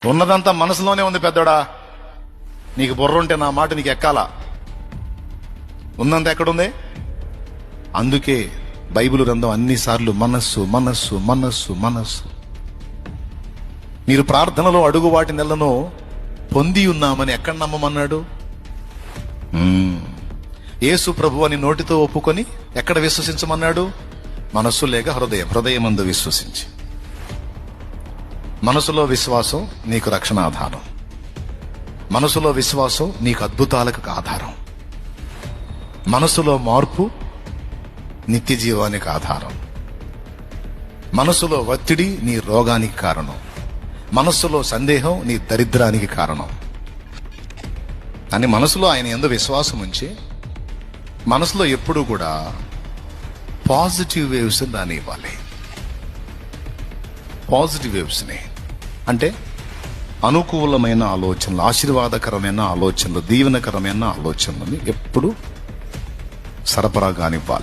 ఉన్నదంతా మనసులోనే ఉంది పెద్దోడా. నీకు బుర్ర ఉంటే నా మాట నీకు ఎక్కాలా? ఉన్నంత ఎక్కడుంది? అందుకే బైబిల్ గ్రంథం అన్నిసార్లు మనస్సు మనస్సు మనస్సు మనస్సు. మీరు ప్రార్థనలో అడుగు వాటి నెలను పొంది ఉన్నామని ఎక్కడ నమ్మమన్నాడు? యేసు ప్రభు అని నోటితో ఒప్పుకొని ఎక్కడ విశ్వసించమన్నాడు? మనస్సు లేక హృదయమందు విశ్వసించి. మనసులో విశ్వాసం నీకు రక్షణ ఆధారం. మనసులో విశ్వాసం నీకు అద్భుతాలకు ఆధారం. మనసులో మార్పు నిత్య జీవానికి ఆధారం. మనసులో ఒత్తిడి నీ రోగానికి కారణం. మనస్సులో సందేహం నీ దరిద్రానికి కారణం. అని మనసులో ఆయన యందు విశ్వాసం ఉంచి మనసులో ఎప్పుడూ కూడా పాజిటివ్ వేవ్స్ దాన్ని ఇవ్వాలి. పాజిటివ్ వేవ్స్ని అంటే అనుకూలమైన ఆలోచనలు, ఆశీర్వాదకరమైన ఆలోచనలు, దీవెనకరమైన ఆలోచనలని ఎప్పుడు సరఫరా కానివ్వాలి.